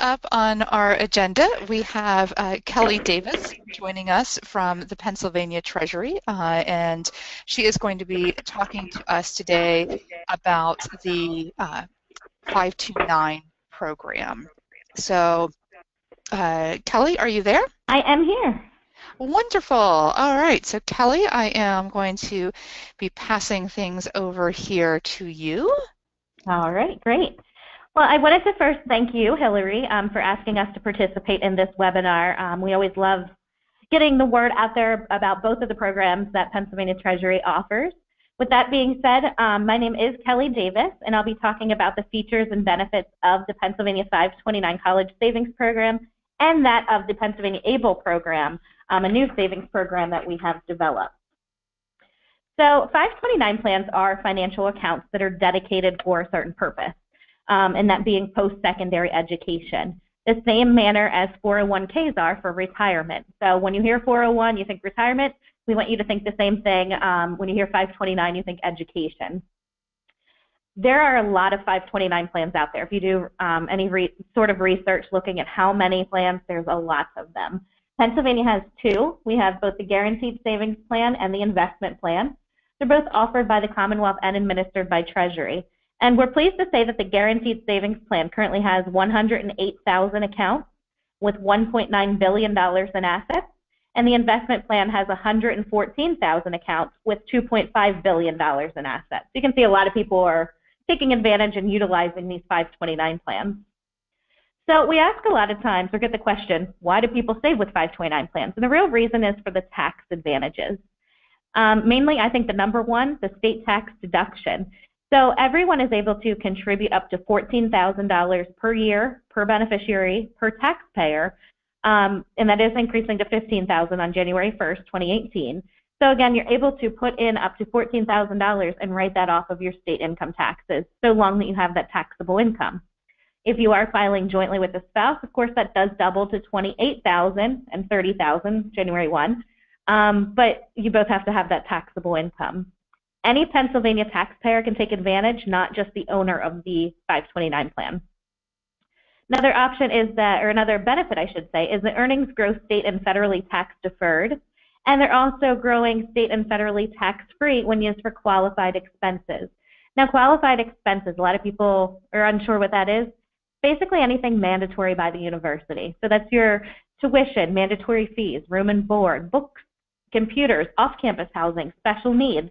up on our agenda, we have Kelly Davis joining us from the Pennsylvania Treasury, and she is going to be talking to us today about the 529 program. So, Kelly, are you there? I am here. Wonderful. All right. So, Kelly, I am going to be passing things over here to you. All right, great. Well, I wanted to first thank you, Hillary, for asking us to participate in this webinar. We always love getting the word out there about both of the programs that Pennsylvania Treasury offers. With that being said, my name is Kelly Davis, and I'll be talking about the features and benefits of the Pennsylvania 529 College Savings Program and that of the Pennsylvania ABLE program, a new savings program that we have developed. So 529 plans are financial accounts that are dedicated for a certain purpose, and that being post-secondary education, the same manner as 401ks are for retirement. So when you hear 401, you think retirement. We want you to think the same thing. When you hear 529, you think education. There are a lot of 529 plans out there. If you do any sort of research looking at how many plans, there's a lot of them. Pennsylvania has two. We have both the Guaranteed Savings Plan and the Investment Plan. They're both offered by the Commonwealth and administered by Treasury. And we're pleased to say that the Guaranteed Savings Plan currently has 108,000 accounts with $1.9 billion in assets, and the Investment Plan has 114,000 accounts with $2.5 billion in assets. You can see a lot of people are taking advantage and utilizing these 529 plans. So we ask a lot of times, or get the question, why do people save with 529 plans? And the real reason is for the tax advantages. Mainly, I think the number one, the state tax deduction. So everyone is able to contribute up to $14,000 per year, per beneficiary, per taxpayer, and that is increasing to $15,000 on January 1st, 2018. So again, you're able to put in up to $14,000 and write that off of your state income taxes, so long that you have that taxable income. If you are filing jointly with a spouse, of course, that does double to $28,000 and $30,000 January 1, but you both have to have that taxable income. Any Pennsylvania taxpayer can take advantage, not just the owner of the 529 plan. Another option is that, or another benefit, I should say, is that earnings grow state and federally tax deferred, and they're also growing state and federally tax-free when used for qualified expenses. Now, qualified expenses, a lot of people are unsure what that is. Basically anything mandatory by the university. So that's your tuition, mandatory fees, room and board, books, computers, off-campus housing, special needs.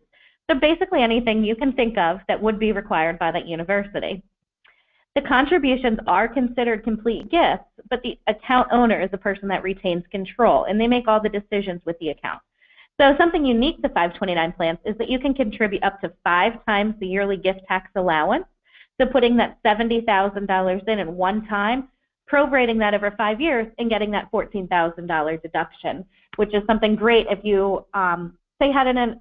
So basically anything you can think of that would be required by that university. The contributions are considered complete gifts, but the account owner is the person that retains control, and they make all the decisions with the account. So something unique to 529 plans is that you can contribute up to 5 times the yearly gift tax allowance. So putting that $70,000 in at one time, prorating that over 5 years, and getting that $14,000 deduction, which is something great if you, say, had an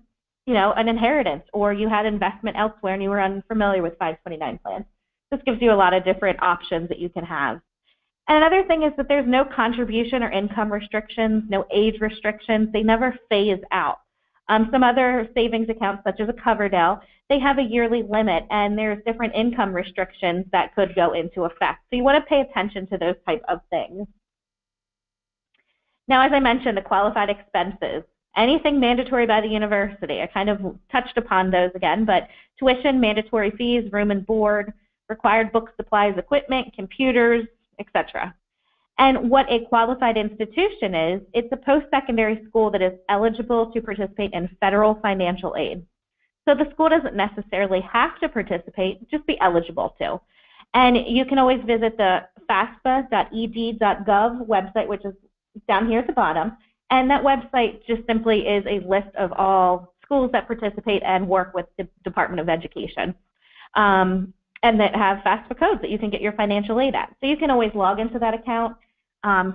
inheritance, or you had investment elsewhere and you were unfamiliar with 529 plans. This gives you a lot of different options that you can have. And another thing is that there's no contribution or income restrictions, no age restrictions. They never phase out. Some other savings accounts, such as a Coverdell, they have a yearly limit, and there's different income restrictions that could go into effect. So you want to pay attention to those type of things. Now, as I mentioned, the qualified expenses, anything mandatory by the university. I kind of touched upon those again, but tuition, mandatory fees, room and board, required books, supplies, equipment, computers, etc. And what a qualified institution is, it's a post-secondary school that is eligible to participate in federal financial aid. So the school doesn't necessarily have to participate, just be eligible to. And you can always visit the faspa.ed.gov website, which is down here at the bottom. And that website just simply is a list of all schools that participate and work with the Department of Education. And that have FAFSA codes that you can get your financial aid at. So you can always log into that account,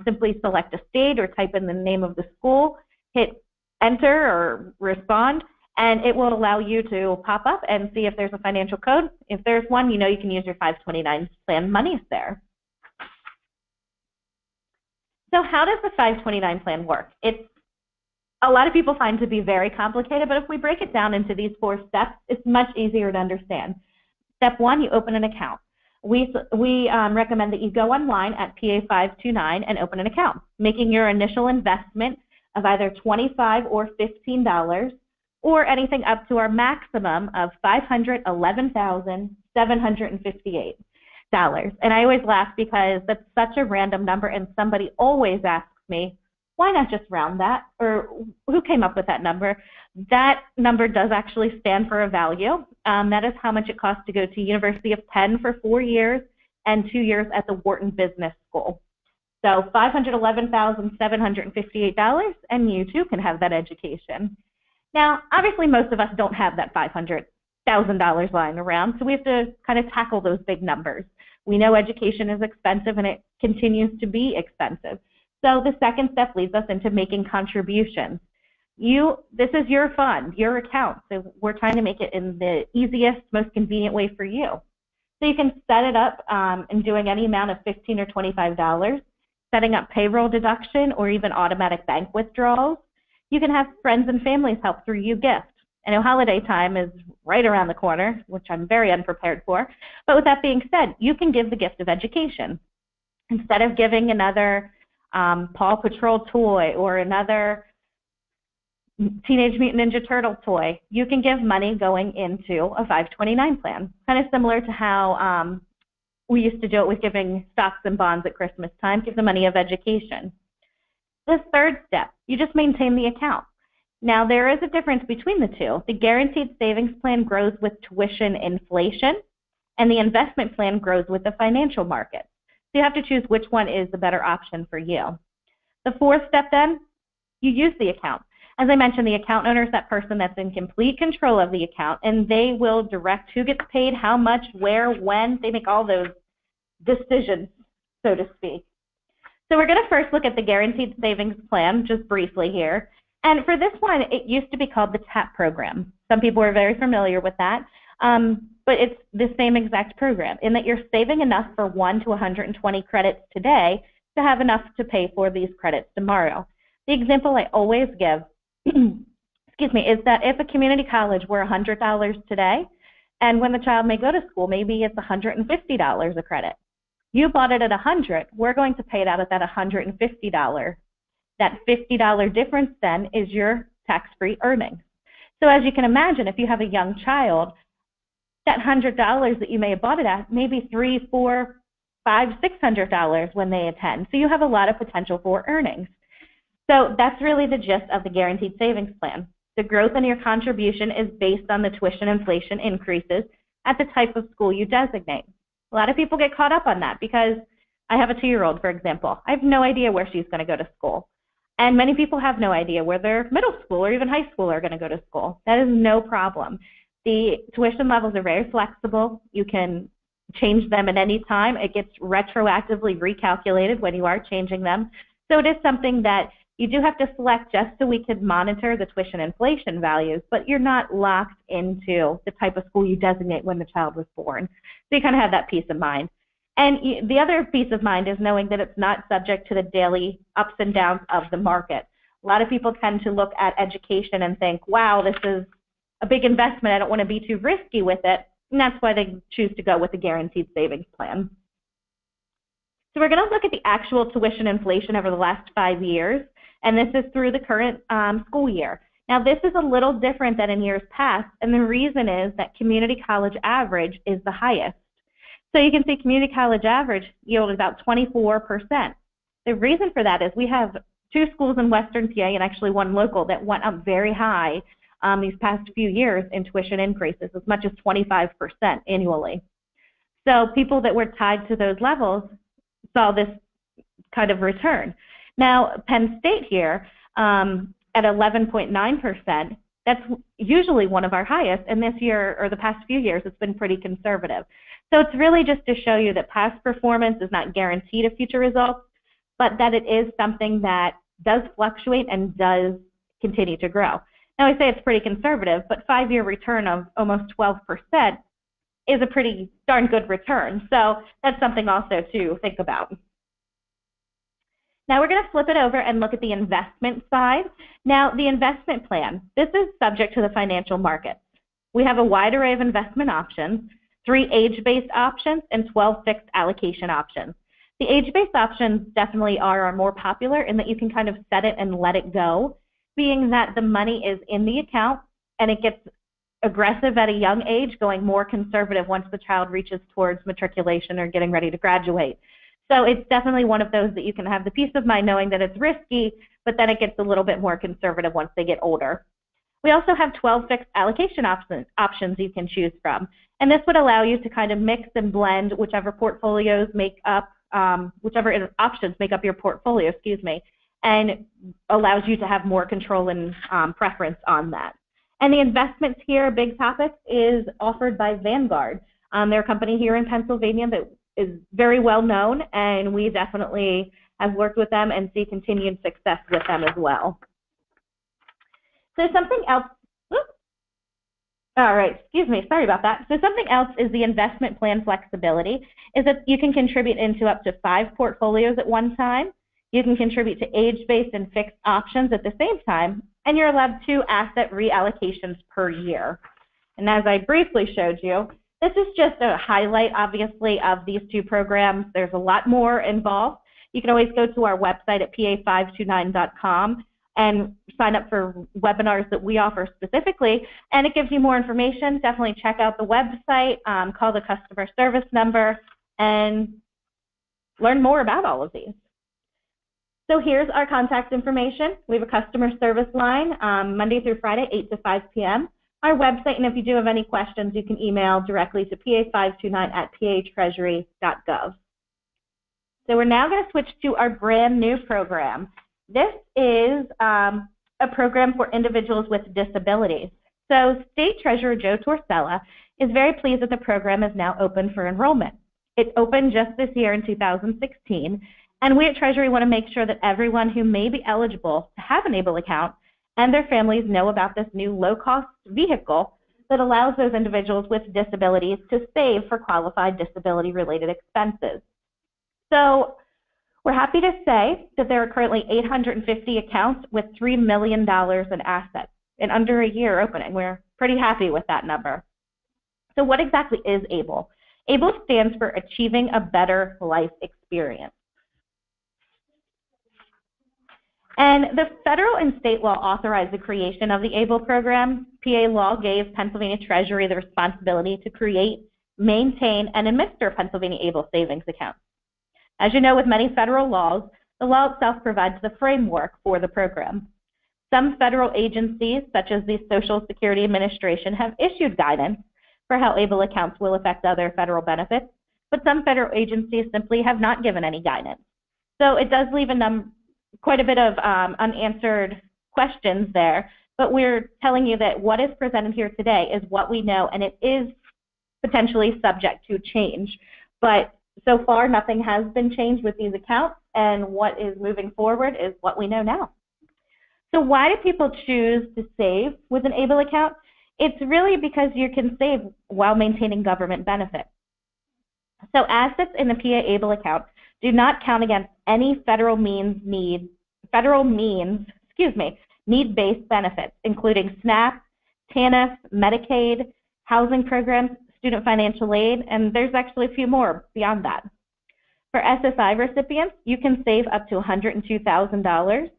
simply select a state or type in the name of the school, hit enter or respond, and it will allow you to pop up and see if there's a financial code. If there's one, you know you can use your 529 plan monies there. So how does the 529 plan work? It's a lot of people find to be very complicated, but if we break it down into these 4 steps, it's much easier to understand. Step 1, you open an account. we recommend that you go online at PA529 and open an account, making your initial investment of either $25 or $15, or anything up to our maximum of $511,758. And I always laugh because that's such a random number, and somebody always asks me, why not just round that? Or who came up with that number? That number does actually stand for a value. That is how much it costs to go to University of Penn for 4 years and 2 years at the Wharton Business School. So $511,758, and you too can have that education. Now, obviously, most of us don't have that $500,000 lying around, so we have to kind of tackle those big numbers. We know education is expensive, and it continues to be expensive. So the second step leads us into making contributions. This is your fund, your account, so we're trying to make it in the easiest, most convenient way for you. So you can set it up in doing any amount of $15 or $25, setting up payroll deduction or even automatic bank withdrawals. You can have friends and families help through YouGift. I know holiday time is right around the corner, which I'm very unprepared for. But with that being said, you can give the gift of education. Instead of giving another Paw Patrol toy or another Teenage Mutant Ninja Turtle toy, you can give money going into a 529 plan. Kind of similar to how we used to do it with giving stocks and bonds at Christmas time, give the money of education. The third step, you just maintain the account. Now, there is a difference between the two. The guaranteed savings plan grows with tuition inflation, and the investment plan grows with the financial market. So you have to choose which one is the better option for you. The fourth step then, you use the account. As I mentioned, the account owner is that person that's in complete control of the account, and they will direct who gets paid, how much, where, when. They make all those decisions, so to speak. So we're going to first look at the guaranteed savings plan, just briefly here. And for this one, it used to be called the TAP program. Some people are very familiar with that, but it's the same exact program in that you're saving enough for 1 to 120 credits today to have enough to pay for these credits tomorrow. The example I always give, excuse me, is that if a community college were $100 today, and when the child may go to school, maybe it's $150 a credit. You bought it at $100, we're going to pay it out at that $150. That $50 difference then is your tax-free earnings. So as you can imagine, if you have a young child, that $100 that you may have bought it at may be $300, $400, $500, $600 when they attend. So you have a lot of potential for earnings. So that's really the gist of the guaranteed savings plan. The growth in your contribution is based on the tuition inflation increases at the type of school you designate. A lot of people get caught up on that because I have a 2-year-old, for example. I have no idea where she's going to go to school. And many people have no idea where their middle school or even high school are going to go to school. That is no problem. The tuition levels are very flexible. You can change them at any time. It gets retroactively recalculated when you are changing them. So it is something that you do have to select just so we can monitor the tuition inflation values, but you're not locked into the type of school you designate when the child was born. So you kind of have that peace of mind. And the other peace of mind is knowing that it's not subject to the daily ups and downs of the market. A lot of people tend to look at education and think, wow, this is a big investment. I don't want to be too risky with it. And that's why they choose to go with the guaranteed savings plan. So we're going to look at the actual tuition inflation over the last 5 years. And this is through the current school year. Now, this is a little different than in years past. And the reason is that community college average is the highest. So you can see community college average yield about 24%. The reason for that is we have 2 schools in Western PA and actually 1 local that went up very high these past few years in tuition increases, as much as 25% annually. So people that were tied to those levels saw this kind of return. Now, Penn State here at 11.9%, that's usually one of our highest, and this year, or the past few years, it's been pretty conservative. So it's really just to show you that past performance is not guaranteed of future results, but that it is something that does fluctuate and does continue to grow. Now, I say it's pretty conservative, but 5-year return of almost 12% is a pretty darn good return. So that's something also to think about. Now we're going to flip it over and look at the investment side. Now, the investment plan, this is subject to the financial markets. We have a wide array of investment options. 3 age-based options, and 12 fixed allocation options. The age-based options definitely are more popular in that you can kind of set it and let it go, being that the money is in the account and it gets aggressive at a young age, going more conservative once the child reaches towards matriculation or getting ready to graduate. So it's definitely one of those that you can have the peace of mind knowing that it's risky, but then it gets a little bit more conservative once they get older. We also have 12 fixed allocation options you can choose from. And this would allow you to kind of mix and blend whichever portfolios make up, whichever options make up your portfolio, and allows you to have more control and preference on that. And the investments here, a big topic, is offered by Vanguard. They're a company here in Pennsylvania that is very well known, and we definitely have worked with them and see continued success with them as well. So something else, all right, sorry about that. So something else is the investment plan flexibility, is that you can contribute into up to 5 portfolios at one time. You can contribute to age-based and fixed options at the same time, and you're allowed 2 asset reallocations per year. And as I briefly showed you, this is just a highlight, obviously, of these 2 programs. There's a lot more involved. You can always go to our website at pa529.com and sign up for webinars that we offer specifically, and it gives you more information. Definitely check out the website, call the customer service number, and learn more about all of these. So here's our contact information. We have a customer service line Monday through Friday, 8 to 5 p.m. Our website, and if you do have any questions, you can email directly to pa529@patreasury.gov. So we're now going to switch to our brand new program. This is a program for individuals with disabilities. So State Treasurer Joe Torsella is very pleased that the program is now open for enrollment. It opened just this year in 2016, and we at Treasury want to make sure that everyone who may be eligible to have an ABLE account and their families know about this new low-cost vehicle that allows those individuals with disabilities to save for qualified disability-related expenses. So we're happy to say that there are currently 850 accounts with $3 million in assets in under a year opening. We're pretty happy with that number. So what exactly is ABLE? ABLE stands for Achieving a Better Life Experience. And the federal and state law authorized the creation of the ABLE program. PA law gave Pennsylvania Treasury the responsibility to create, maintain, and administer Pennsylvania ABLE savings accounts. As you know, with many federal laws, the law itself provides the framework for the program. Some federal agencies, such as the Social Security Administration, have issued guidance for how ABLE accounts will affect other federal benefits, but some federal agencies simply have not given any guidance. So it does leave quite a bit of unanswered questions there, but we're telling you that what is presented here today is what we know, and it is potentially subject to change. But so far, nothing has been changed with these accounts, and what is moving forward is what we know now. So why do people choose to save with an ABLE account? It's really because you can save while maintaining government benefits. So assets in the PA ABLE account do not count against any federal need-based benefits, including SNAP, TANF, Medicaid, housing programs, student financial aid, and there's actually a few more beyond that. For SSI recipients, you can save up to $102,000.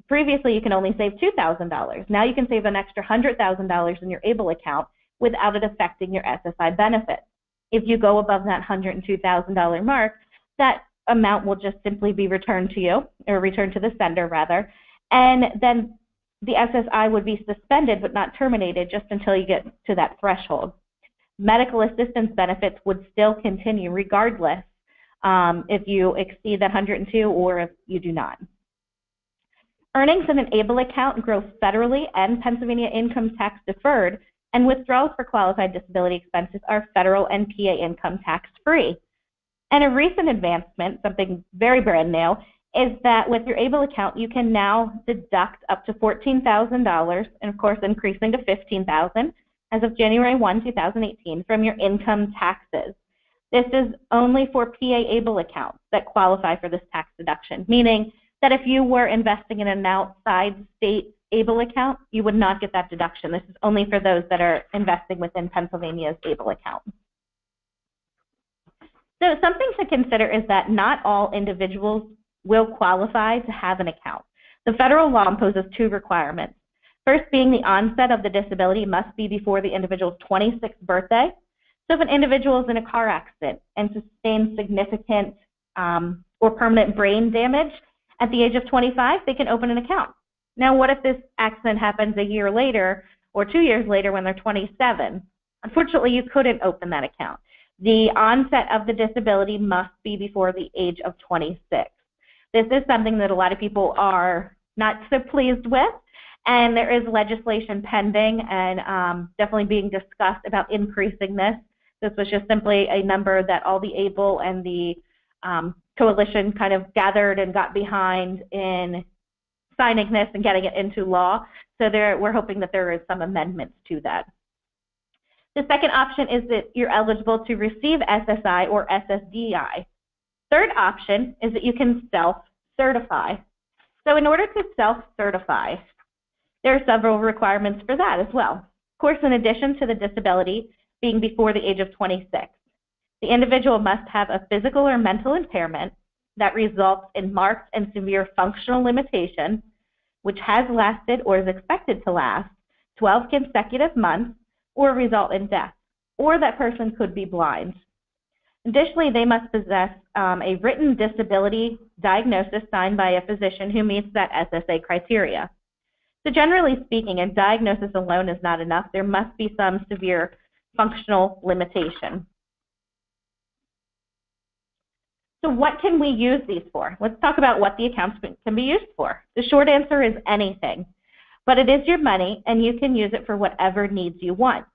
Previously, you can only save $2,000. Now you can save an extra $100,000 in your ABLE account without it affecting your SSI benefit. If you go above that $102,000 mark, that amount will just simply be returned to you, or returned to the sender rather, and then the SSI would be suspended but not terminated just until you get to that threshold. Medical assistance benefits would still continue regardless if you exceed that 102 or if you do not. Earnings in an ABLE account grow federally and Pennsylvania income tax deferred, and withdrawals for qualified disability expenses are federal and PA income tax free. And a recent advancement, something very brand new, is that with your ABLE account, you can now deduct up to $14,000, and of course increasing to $15,000 as of January 1, 2018, from your income taxes. This is only for PA ABLE accounts that qualify for this tax deduction, meaning that if you were investing in an outside state ABLE account, you would not get that deduction. This is only for those that are investing within Pennsylvania's ABLE account. So something to consider is that not all individuals will qualify to have an account. The federal law imposes two requirements. First being the onset of the disability must be before the individual's 26th birthday. So if an individual is in a car accident and sustains significant or permanent brain damage at the age of 25, they can open an account. Now, what if this accident happens a year later or 2 years later when they're 27? Unfortunately, you couldn't open that account. The onset of the disability must be before the age of 26. This is something that a lot of people are not so pleased with, and there is legislation pending and definitely being discussed about increasing this. This was just simply a number that all the ABLE and the coalition kind of gathered and got behind in signing this and getting it into law. So we're hoping that there is some amendments to that. The second option is that you're eligible to receive SSI or SSDI. Third option is that you can self-certify. So in order to self-certify, there are several requirements for that as well. Of course, in addition to the disability being before the age of 26, the individual must have a physical or mental impairment that results in marked and severe functional limitation, which has lasted or is expected to last 12 consecutive months or result in death, or that person could be blind. Additionally, they must possess a written disability diagnosis signed by a physician who meets that SSA criteria. So generally speaking, a diagnosis alone is not enough. There must be some severe functional limitation. So what can we use these for? Let's talk about what the accounts can be used for. The short answer is anything, but it is your money and you can use it for whatever needs you want.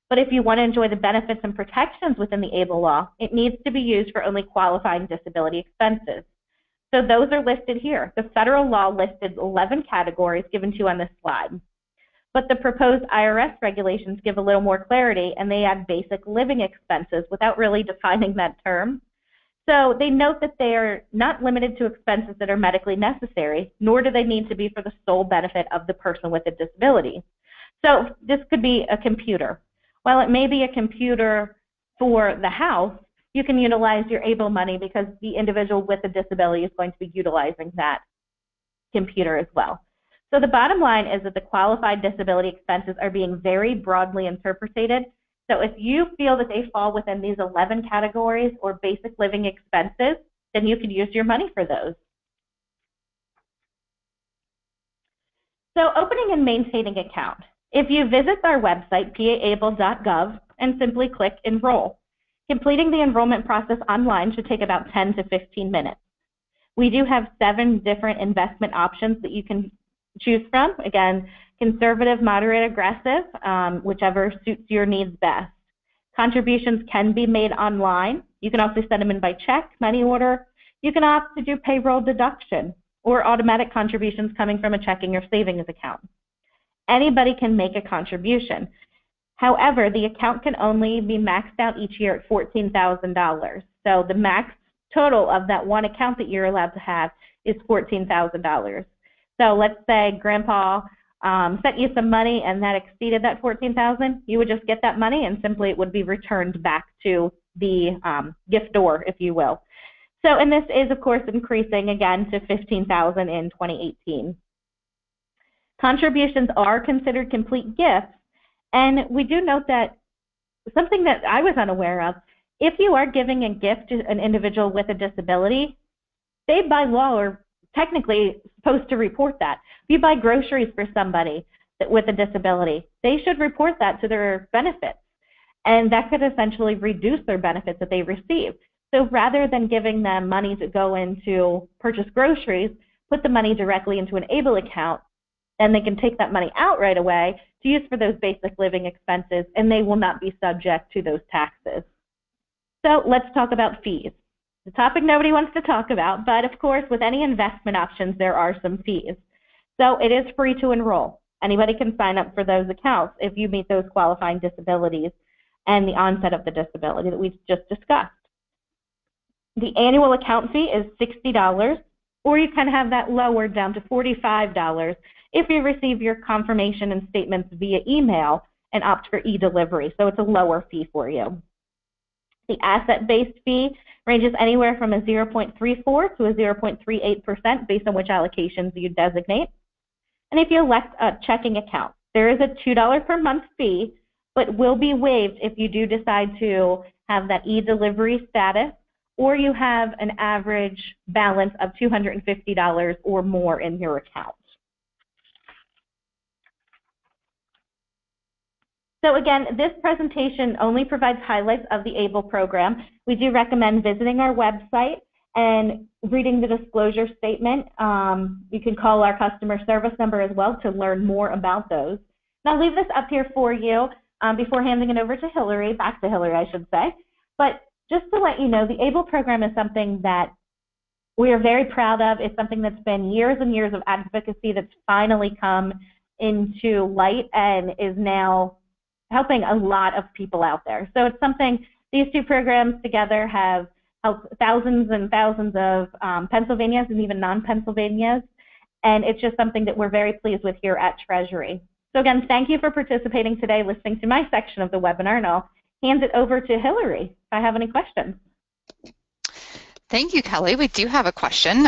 But if you want to enjoy the benefits and protections within the ABLE law, it needs to be used for only qualifying disability expenses. So those are listed here. The federal law listed 11 categories given to you on this slide. But the proposed IRS regulations give a little more clarity, and they add basic living expenses without really defining that term. So they note that they are not limited to expenses that are medically necessary, nor do they need to be for the sole benefit of the person with a disability. So this could be a computer. While it may be a computer for the house, you can utilize your ABLE money because the individual with a disability is going to be utilizing that computer as well. So the bottom line is that the qualified disability expenses are being very broadly interpreted. So if you feel that they fall within these 11 categories or basic living expenses, then you can use your money for those. So opening and maintaining account. If you visit our website, paable.gov, and simply click Enroll, completing the enrollment process online should take about 10 to 15 minutes. We do have 7 different investment options that you can choose from. Again, conservative, moderate, aggressive, whichever suits your needs best. Contributions can be made online. You can also send them in by check, money order. You can opt to do payroll deduction or automatic contributions coming from a checking or savings account. Anybody can make a contribution. However, the account can only be maxed out each year at $14,000. So the max total of that one account that you're allowed to have is $14,000. So let's say Grandpa sent you some money and that exceeded that $14,000, you would just get that money and simply it would be returned back to the giftor, if you will. So, and this is of course increasing again to $15,000 in 2018. Contributions are considered complete gifts, and we do note that something that I was unaware of, if you are giving a gift to an individual with a disability, they by law are technically supposed to report that. If you buy groceries for somebody with a disability, they should report that to their benefits, and that could essentially reduce their benefits that they receive. So rather than giving them money to go into purchase groceries, put the money directly into an ABLE account, and they can take that money out right away to use for those basic living expenses, and they will not be subject to those taxes. So let's talk about fees. The topic nobody wants to talk about, but of course with any investment options there are some fees. So it is free to enroll. Anybody can sign up for those accounts if you meet those qualifying disabilities and the onset of the disability that we've just discussed. The annual account fee is $60. or you can have that lowered down to $45 if you receive your confirmation and statements via email and opt for e-delivery. So it's a lower fee for you. The asset-based fee ranges anywhere from a 0.34 to a 0.38% based on which allocations you designate. And if you elect a checking account, there is a $2 per month fee, but will be waived if you do decide to have that e-delivery status or you have an average balance of $250 or more in your account. So again, this presentation only provides highlights of the ABLE program. We do recommend visiting our website and reading the disclosure statement. You can call our customer service number as well to learn more about those. And I'll leave this up here for you before handing it over to Hillary, back to Hillary, I should say. But just to let you know, the ABLE program is something that we are very proud of. It's something that's been years and years of advocacy that's finally come into light and is now helping a lot of people out there. So it's something, these two programs together have helped thousands and thousands of Pennsylvanians and even non-Pennsylvanians, and it's just something that we're very pleased with here at Treasury. So again, thank you for participating today, listening to my section of the webinar, and I'll hand it over to Hillary if I have any questions. Thank you, Kelly. We do have a question.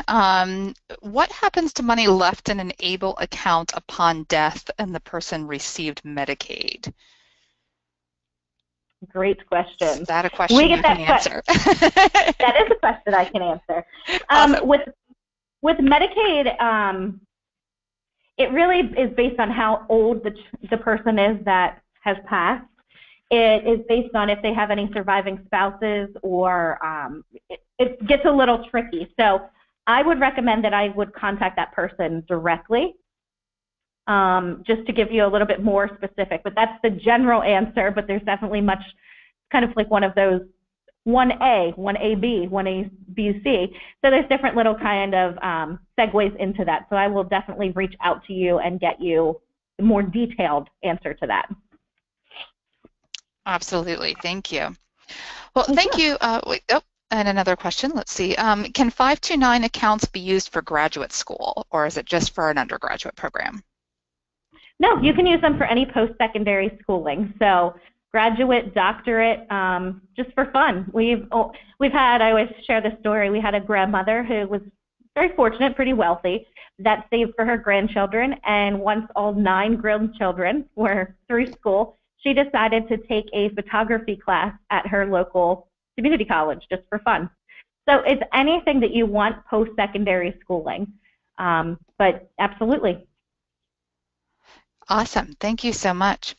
What happens to money left in an ABLE account upon death and the person received Medicaid? Great question. Is that a question you can answer? That is a question I can answer. Awesome. With Medicaid, it really is based on how old the person is that has passed. It is based on if they have any surviving spouses, or it gets a little tricky. So I would recommend that I would contact that person directly, just to give you a little bit more specific. But that's the general answer, but there's definitely much, kind of like one of those 1A, 1AB, 1ABC. So there's different little kind of segues into that. So I will definitely reach out to you and get you a more detailed answer to that. Absolutely. Thank you. Well, thank you. And another question. Let's see. Can 529 accounts be used for graduate school, or is it just for an undergraduate program? No, you can use them for any post-secondary schooling. So graduate, doctorate, just for fun. We've had, I always share this story, we had a grandmother who was very fortunate, pretty wealthy, that saved for her grandchildren, and once all 9 grandchildren were through school, she decided to take a photography class at her local community college just for fun. So it's anything that you want post-secondary schooling, but absolutely. Awesome. Thank you so much.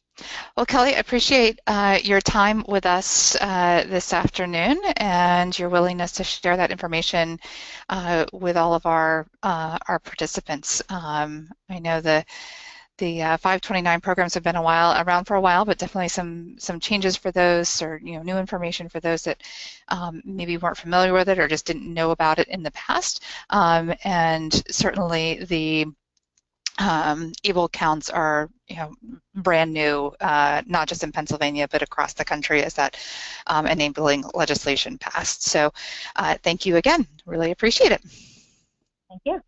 Well, Kelly, I appreciate your time with us this afternoon and your willingness to share that information with all of our participants. I know the 529 programs have been around for a while, but definitely some changes for those, or new information for those that maybe weren't familiar with it or just didn't know about it in the past. And certainly the ABLE accounts are brand new, not just in Pennsylvania, but across the country as that enabling legislation passed. So thank you again. Really appreciate it. Thank you.